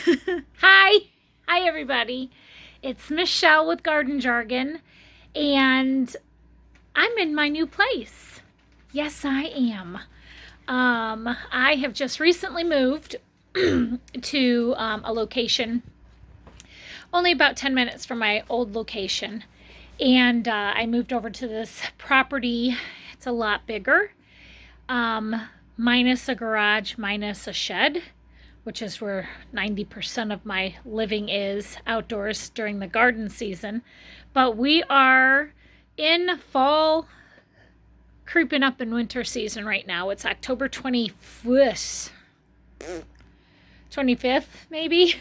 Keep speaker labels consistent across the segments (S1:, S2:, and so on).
S1: Hi. Hi, everybody. It's Michelle with Garden Jargon, and I'm in my new place. Yes, I am. I have just recently moved to a location only about 10 minutes from my old location, and I moved over to this property. It's a lot bigger, minus a garage, minus a shed, which is where 90% of my living is outdoors during the garden season. But we are in fall, creeping up in winter season right now. It's October 25th, maybe?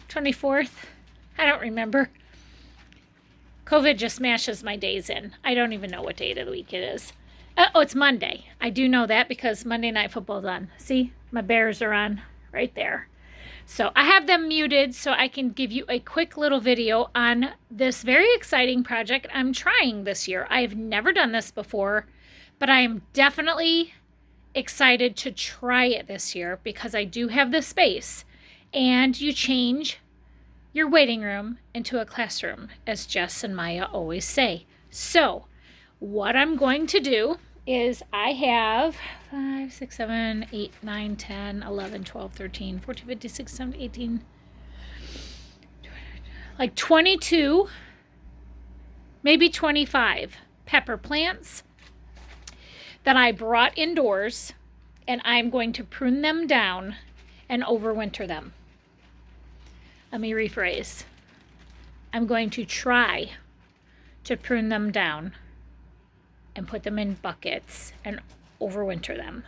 S1: 24th? I don't remember. COVID just mashes my days in. I don't even know what day of the week it is. Oh, it's Monday. I do know that because Monday Night Football's on. See, my Bears are on right there. So I have them muted so I can give you a quick little video on this very exciting project I'm trying this year. I've never done this before, but I am definitely excited to try it this year because I do have the space. And you change your waiting room into a classroom, as Jess and Maya always say. So what I'm going to do is I have 5, 6, 7, 8, 9, 10, 11, 12, 13, 14, 15, 16, 17, 18, like 22, maybe 25 pepper plants that I brought indoors, and I'm going to prune them down and overwinter them. Let me rephrase. I'm going to try to prune them down and put them in buckets and overwinter them.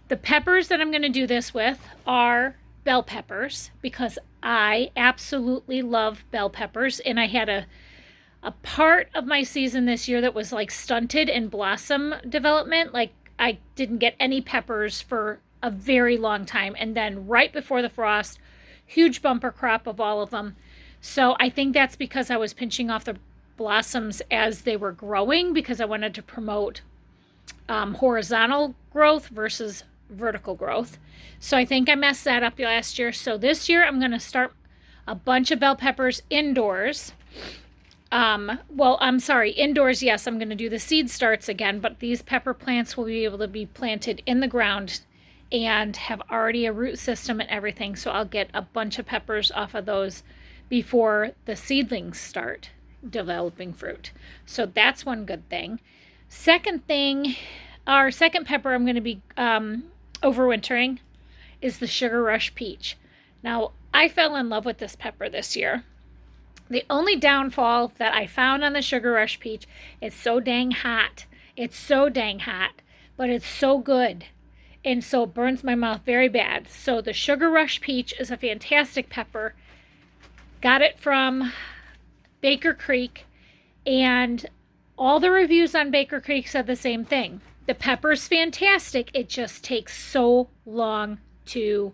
S1: The peppers that I'm going to do this with are bell peppers because I absolutely love bell peppers, and I had a part of my season this year that was like stunted in blossom development. Like I didn't get any peppers for a very long time, and then right before the frost, huge bumper crop of all of them. So I think that's because I was pinching off the blossoms as they were growing because I wanted to promote horizontal growth versus vertical growth. So I think I messed that up last year. So this year I'm going to start a bunch of bell peppers indoors. Indoors, yes, I'm going to do the seed starts again, but these pepper plants will be able to be planted in the ground and have already a root system and everything. So I'll get a bunch of peppers off of those before the seedlings start developing fruit. So that's one good thing. Second thing, our second pepper I'm going to be overwintering is the Sugar Rush Peach. Now, I fell in love with this pepper this year. The only downfall that I found on the Sugar Rush Peach, it's so dang hot. It's so dang hot, but it's so good. And so it burns my mouth very bad. So the Sugar Rush Peach is a fantastic pepper. Got it from Baker Creek, and all the reviews on Baker Creek said the same thing. The pepper's fantastic. It just takes so long to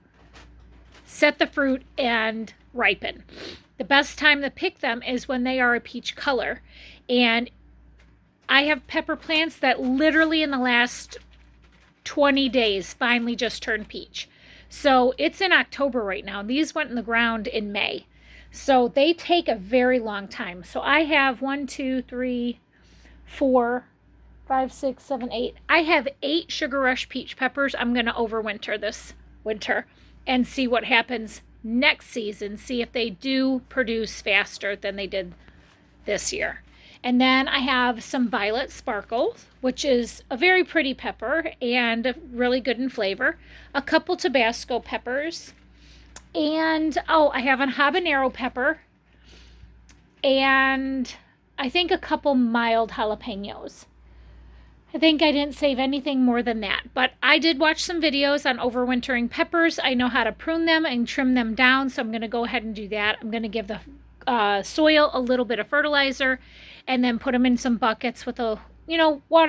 S1: set the fruit and ripen. The best time to pick them is when they are a peach color. And I have pepper plants that literally in the last 20 days finally just turned peach. So it's in October right now. These went in the ground in May. So they take a very long time. So I have 1, 2, 3, 4, 5, 6, 7, 8. I have 8 Sugar Rush Peach peppers I'm going to overwinter this winter and see what happens next season. See if they do produce faster than they did this year. And then I have some Violet Sparkle, which is a very pretty pepper and really good in flavor. A couple Tabasco peppers. And, I have a habanero pepper. And I think a couple mild jalapenos. I think I didn't save anything more than that. But I did watch some videos on overwintering peppers. I know how to prune them and trim them down. So I'm going to go ahead and do that. I'm going to give the soil a little bit of fertilizer and then put them in some buckets with water.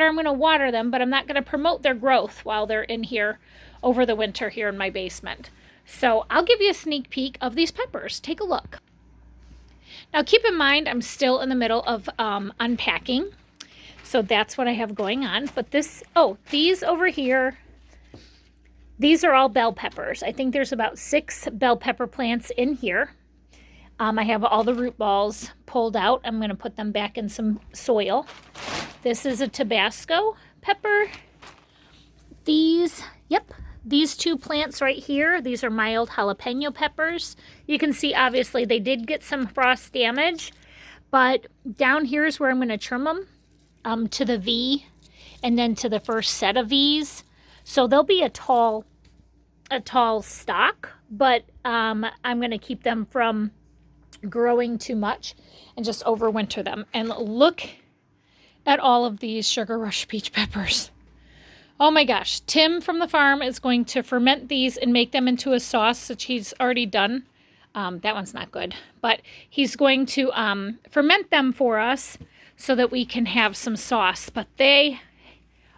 S1: I'm going to water them, but I'm not going to promote their growth while they're in here over the winter here in my basement. So I'll give you a sneak peek of these peppers. Take a look. Now keep in mind, I'm still in the middle of unpacking. So that's what I have going on. But these over here, These are all bell peppers. I think there's about 6 bell pepper plants in here. I have all the root balls pulled out. I'm going to put them back in some soil. This is a Tabasco pepper. These 2 plants right here, these are mild jalapeno peppers. You can see obviously they did get some frost damage, but down here is where I'm going to trim them to the V and then to the first set of V's. So they'll be a tall stalk, but I'm going to keep them from growing too much and just overwinter them. And look at all of these Sugar Rush peach peppers. Oh my gosh, Tim from the farm is going to ferment these and make them into a sauce, which he's already done. That one's not good, but he's going to ferment them for us so that we can have some sauce. But they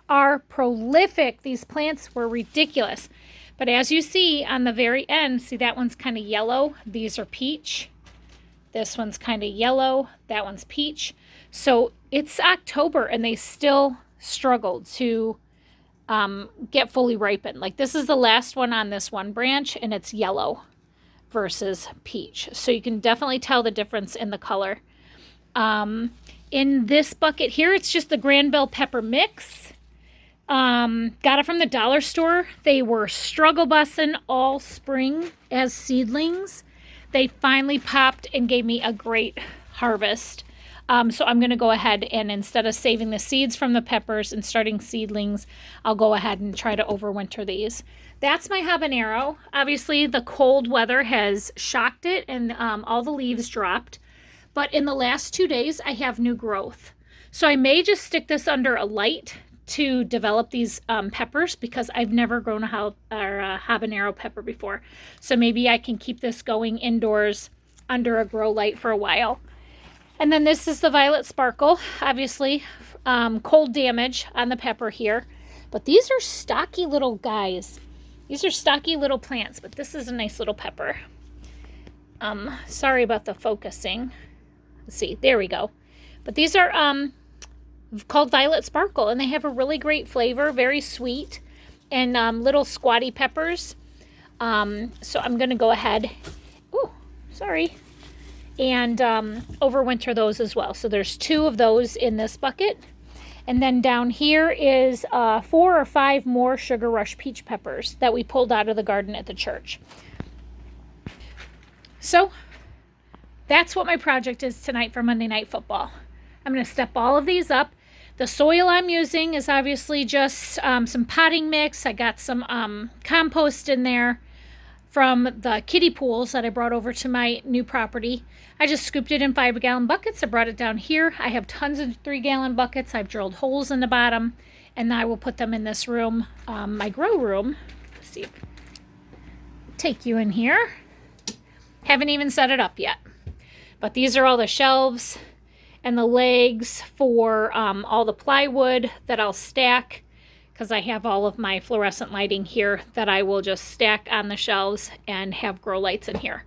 S1: are prolific. These plants were ridiculous. But as you see on the very end, see that one's kind of yellow. These are peach. This one's kind of yellow. That one's peach. So it's October and they still struggled to get fully ripened. Like this is the last one on this one branch and it's yellow versus peach. So you can definitely tell the difference in the color. In this bucket here, it's just the Grand Bell Pepper Mix. Got it from the dollar store. They were struggle bussing all spring as seedlings. They finally popped and gave me a great harvest. So I'm going to go ahead and instead of saving the seeds from the peppers and starting seedlings, I'll go ahead and try to overwinter these. That's my habanero. Obviously, the cold weather has shocked it and all the leaves dropped. But in the last 2 days, I have new growth. So I may just stick this under a light to develop these peppers because I've never grown a habanero pepper before. So maybe I can keep this going indoors under a grow light for a while. And then this is the Violet Sparkle. Obviously, cold damage on the pepper here. But these are stocky little guys. These are stocky little plants, but this is a nice little pepper. Sorry about the focusing. Let's see, there we go. But these are called Violet Sparkle, and they have a really great flavor, very sweet, and little squatty peppers. So I'm going to go ahead, and overwinter those as well. So there's 2 of those in this bucket. And then down here is 4 or 5 more Sugar Rush peach peppers that we pulled out of the garden at the church. So that's what my project is tonight for Monday Night Football. I'm going to step all of these up. The soil I'm using is obviously just some potting mix. I got some compost in there from the kiddie pools that I brought over to my new property. I just scooped it in 5-gallon buckets. I brought it down here. I have tons of 3-gallon buckets. I've drilled holes in the bottom, and I will put them in this room, my grow room. Let's see. Take you in here. Haven't even set it up yet. But these are all the shelves and the legs for all the plywood that I'll stack, because I have all of my fluorescent lighting here that I will just stack on the shelves and have grow lights in here.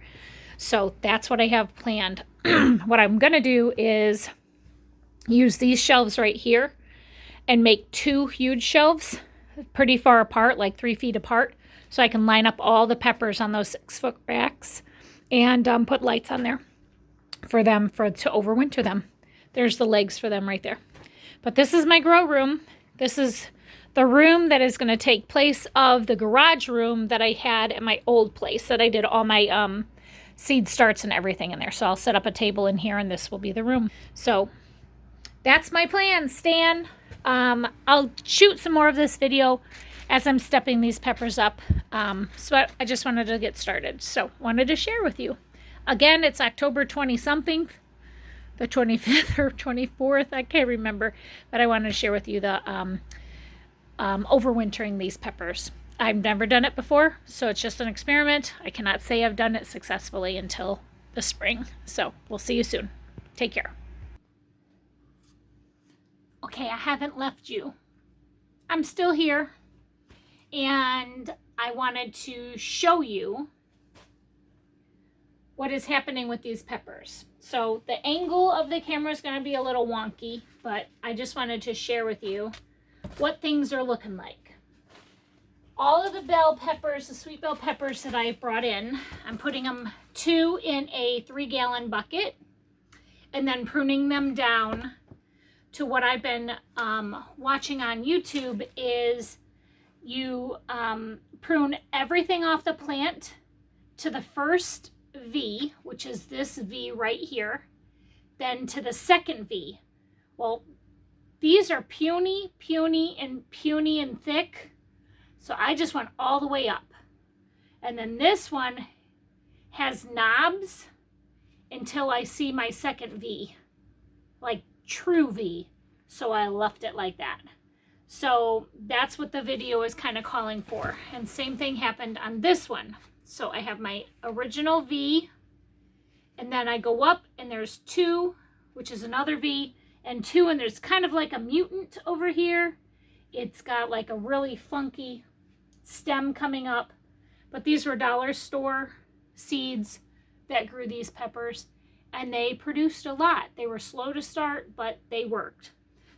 S1: So that's what I have planned. What I'm going to do is use these shelves right here and make 2 huge shelves pretty far apart, like 3 feet apart, so I can line up all the peppers on those 6-foot racks and put lights on there for them to overwinter them. There's the legs for them right there. But this is my grow room. This is the room that is going to take place of the garage room that I had at my old place that I did all my seed starts and everything in there. So I'll set up a table in here and this will be the room. So that's my plan, Stan. I'll shoot some more of this video as I'm stepping these peppers up. So I just wanted to get started. So wanted to share with you. Again, it's October 20-something. The 25th or 24th, I can't remember, but I wanted to share with you the overwintering these peppers. I've never done it before, so it's just an experiment. I cannot say I've done it successfully until the spring. So we'll see you soon. Take care. Okay, I haven't left you. I'm still here, and I wanted to show you what is happening with these peppers. So the angle of the camera is going to be a little wonky, but I just wanted to share with you what things are looking like. all of the bell peppers, the sweet bell peppers that I brought in, I'm putting them 2 in a 3-gallon bucket and then pruning them down to what I've been watching on YouTube is you prune everything off the plant to the first V, which is this V right here, then to the second V. Well, these are puny and thick, so I just went all the way up. And then this one has knobs until I see my second V, like true V, so I left it like that. So that's what the video is kind of calling for. And same thing happened on this one. So I have my original V, and then I go up and there's 2, which is another V, and 2, and there's kind of like a mutant over here. It's got like a really funky stem coming up, but these were dollar store seeds that grew these peppers, and they produced a lot. They were slow to start, but they worked.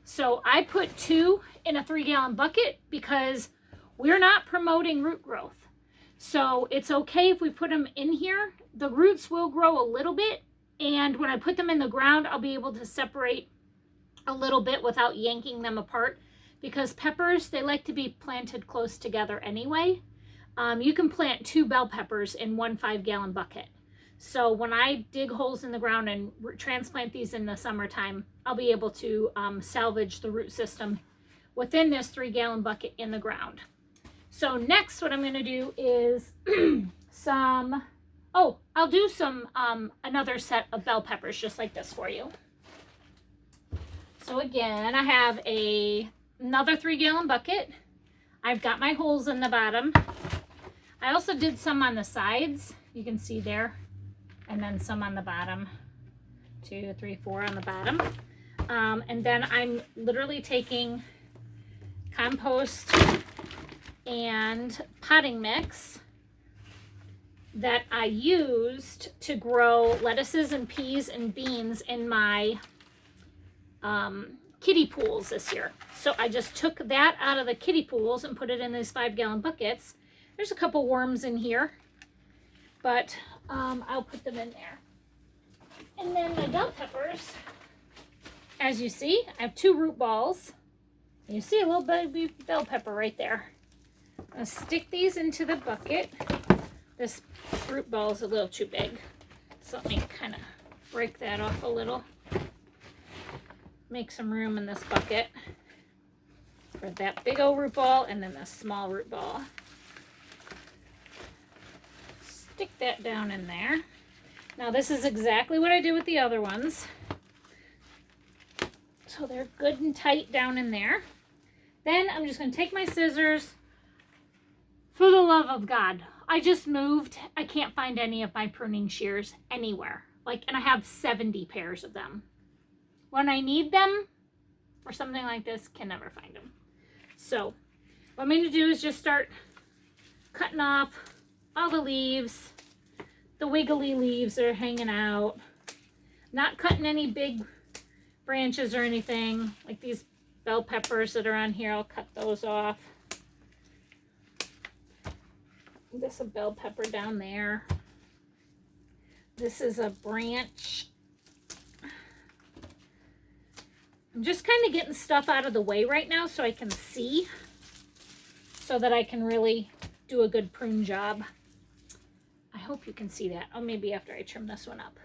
S1: So I put 2 in a 3-gallon bucket because we're not promoting root growth. So it's okay if we put them in here. The roots will grow a little bit, and when I put them in the ground, I'll be able to separate a little bit without yanking them apart, because peppers, they like to be planted close together anyway. You can plant 2 bell peppers in 1 5-gallon bucket. So when I dig holes in the ground and transplant these in the summertime, I'll be able to salvage the root system within this 3-gallon bucket in the ground. So next, what I'm going to do is I'll do some another set of bell peppers just like this for you. So again, I have another 3-gallon bucket. I've got my holes in the bottom. I also did some on the sides, you can see there, and then some on the bottom. 2, 3, 4 on the bottom. And then I'm literally taking compost and potting mix that I used to grow lettuces and peas and beans in my kiddie pools this year. So I just took that out of the kiddie pools and put it in these 5-gallon buckets. There's a couple worms in here, but I'll put them in there. And then my bell peppers, as you see, I have 2 root balls. You see a little baby bell pepper right there. I'm going to stick these into the bucket. This root ball is a little too big, so let me kind of break that off a little. Make some room in this bucket for that big old root ball and then the small root ball. Stick that down in there. Now this is exactly what I did with the other ones. So they're good and tight down in there. Then I'm just going to take my scissors. For the love of God, I just moved. I can't find any of my pruning shears anywhere. And I have 70 pairs of them. When I need them for something like this, can never find them. So what I'm going to do is just start cutting off all the leaves, the wiggly leaves that are hanging out. Not cutting any big branches or anything, like these bell peppers that are on here. I'll cut those off. This is a bell pepper down there. This is a branch. I'm just kind of getting stuff out of the way right now so I can see, so that I can really do a good prune job. I hope you can see that. Oh, maybe after I trim this one up.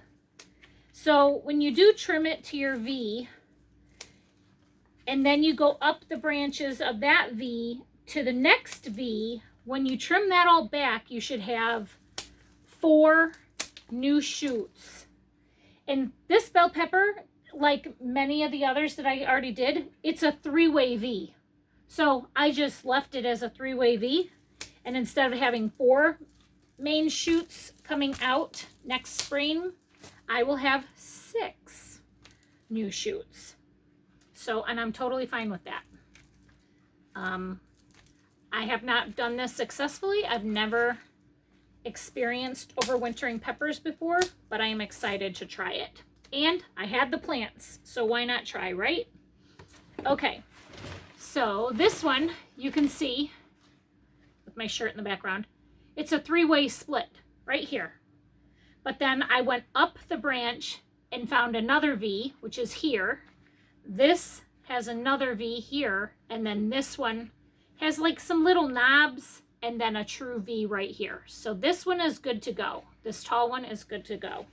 S1: So when you do trim it to your V, and then you go up the branches of that V to the next V, when you trim that all back, you should have 4 new shoots. And this bell pepper, like many of the others that I already did, it's a 3-way V. So I just left it as a 3-way V. And instead of having 4 main shoots coming out next spring, I will have 6 new shoots. So, and I'm totally fine with that. I have not done this successfully. I've never experienced overwintering peppers before, but I am excited to try it. And I had the plants, so why not try, right? Okay, so this one, you can see, my shirt in the background. It's a 3-way split right here. But then I went up the branch and found another V, which is here. This has another V here, and then this one has like some little knobs and then a true V right here. So this one is good to go. This tall one is good to go.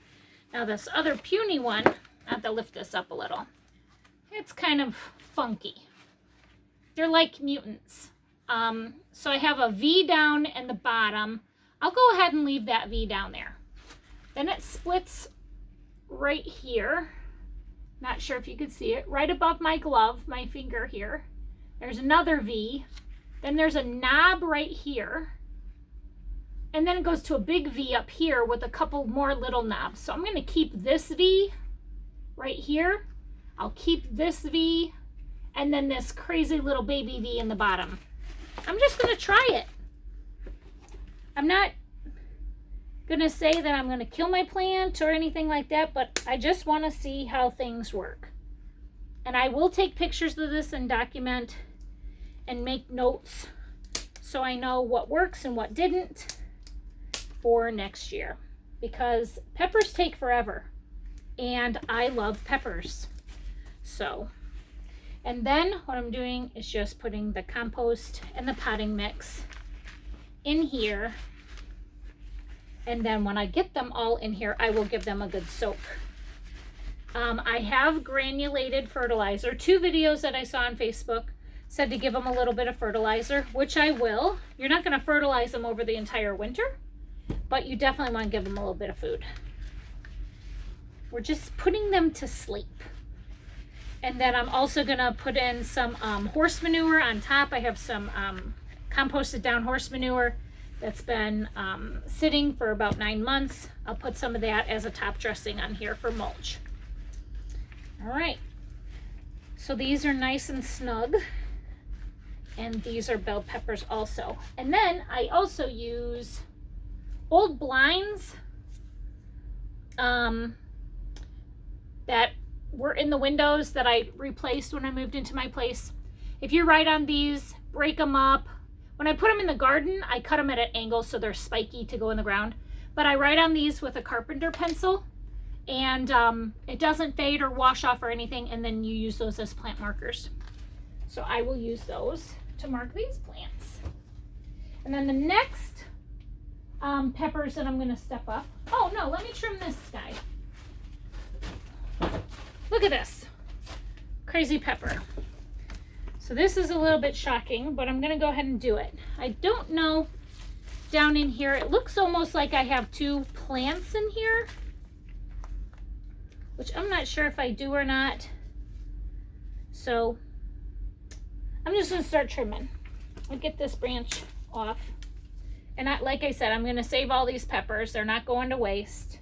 S1: Now this other puny one, I have to lift this up a little. It's kind of funky. They're like mutants. So I have a V down in the bottom. I'll go ahead and leave that V down there. Then it splits right here. Not sure if you can see it. Right above my glove, my finger here. There's another V. Then there's a knob right here. And then it goes to a big V up here with a couple more little knobs. So I'm going to keep this V right here. I'll keep this V. And then this crazy little baby V in the bottom. I'm just going to try it. I'm not going to say that I'm going to kill my plant or anything like that, but I just want to see how things work. And I will take pictures of this and document and make notes so I know what works and what didn't for next year, because peppers take forever and I love peppers. So, and then what I'm doing is just putting the compost and the potting mix in here. And then when I get them all in here, I will give them a good soak. I have granulated fertilizer. 2 videos that I saw on Facebook said to give them a little bit of fertilizer, which I will. You're not going to fertilize them over the entire winter, but you definitely want to give them a little bit of food. We're just putting them to sleep. And then I'm also going to put in some horse manure on top. I have some composted down horse manure that's been sitting for about 9 months. I'll put some of that as a top dressing on here for mulch. All right, so these are nice and snug, and these are bell peppers also. And then I also use old blinds that were in the windows that I replaced when I moved into my place. If you write on these, break them up. When I put them in the garden, I cut them at an angle so they're spiky to go in the ground. But I write on these with a carpenter pencil, and it doesn't fade or wash off or anything, and then you use those as plant markers. So I will use those to mark these plants. And then the next peppers that I'm going to step up. Oh no, let me trim this guy. Look at this. Crazy pepper. So this is a little bit shocking, but I'm going to go ahead and do it. I don't know down in here. It looks almost like I have 2 plants in here, which I'm not sure if I do or not. So I'm just going to start trimming. I'll get this branch off. And like I said, I'm going to save all these peppers. They're not going to waste.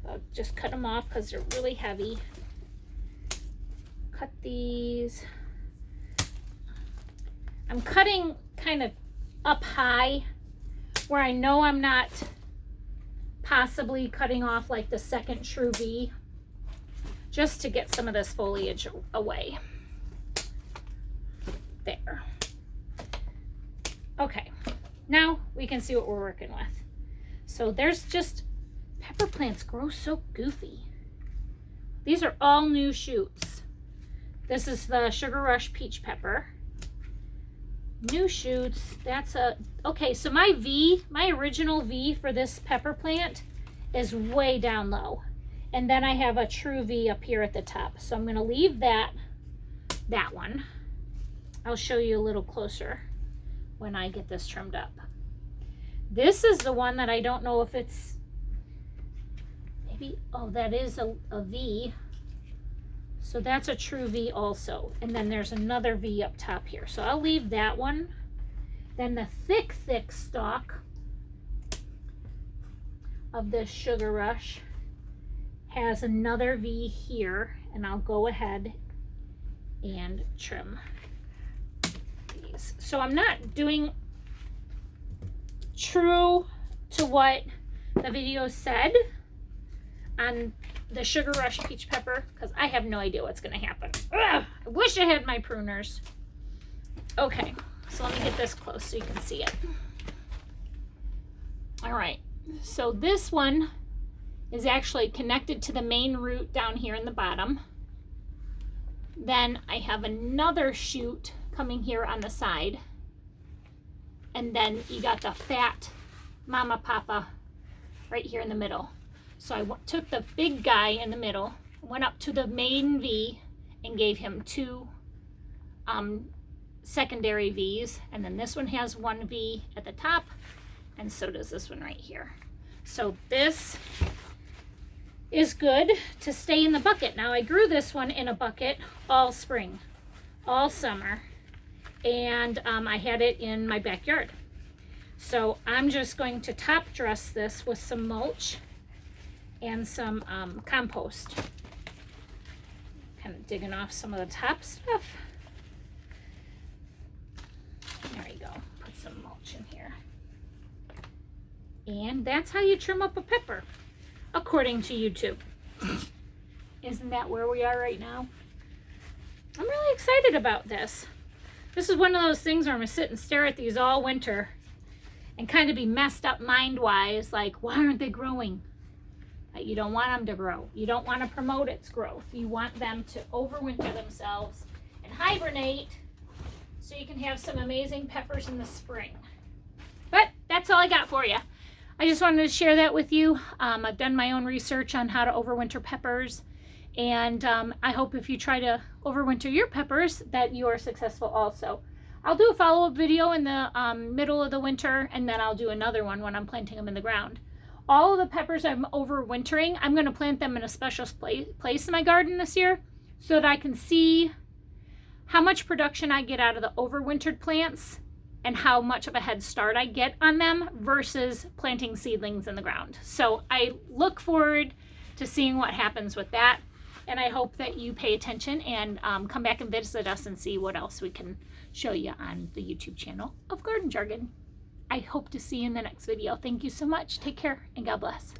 S1: I'll just cut them off because they're really heavy. Cut these. I'm cutting kind of up high where I know I'm not possibly cutting off like the second true V, just to get some of this foliage away. There. Okay, now we can see what we're working with. So there's just, pepper plants grow so goofy. These are all new shoots. This is the Sugar Rush Peach Pepper. New shoots. That's a, okay, so my original V for this pepper plant is way down low. And then I have a true V up here at the top. So I'm going to leave that one. I'll show you a little closer when I get this trimmed up. This is the one that I don't know if it's, maybe, oh, that is a V. So that's a true V also. And then there's another V up top here. So I'll leave that one. Then the thick stalk of this Sugar Rush has another V here. And I'll go ahead and trim these. So I'm not doing true to what the video said on the Sugar Rush Peach Pepper, because I have no idea what's going to happen. Ugh, I wish I had my pruners. Okay, so let me get this close so you can see it. All right, so this one is actually connected to the main root down here in the bottom. Then I have another shoot coming here on the side. And then you got the fat mama papa right here in the middle. So I took the big guy in the middle, went up to the main V and gave him two secondary V's. And then this one has one V at the top, and so does this one right here. So this is good to stay in the bucket. Now I grew this one in a bucket all spring, all summer, and I had it in my backyard. So I'm just going to top dress this with some mulch and some compost. Kind of digging off some of the top stuff. There you go, put some mulch in here. And that's how you trim up a pepper, according to YouTube. Isn't that where we are right now? I'm really excited about this. This is one of those things where I'm gonna sit and stare at these all winter and kind of be messed up mind-wise, like, why aren't they growing? You don't want them to grow. You don't want to promote its growth. You want them to overwinter themselves and hibernate so you can have some amazing peppers in the spring. But that's all I got for you. I just wanted to share that with you. I've done my own research on how to overwinter peppers, and I hope if you try to overwinter your peppers that you are successful also. I'll do a follow-up video in the middle of the winter, and then I'll do another one when I'm planting them in the ground. All of the peppers I'm overwintering, I'm going to plant them in a special place in my garden this year so that I can see how much production I get out of the overwintered plants and how much of a head start I get on them versus planting seedlings in the ground. So I look forward to seeing what happens with that, and I hope that you pay attention and come back and visit us and see what else we can show you on the YouTube channel of Garden Jargon. I hope to see you in the next video. Thank you so much. Take care and God bless.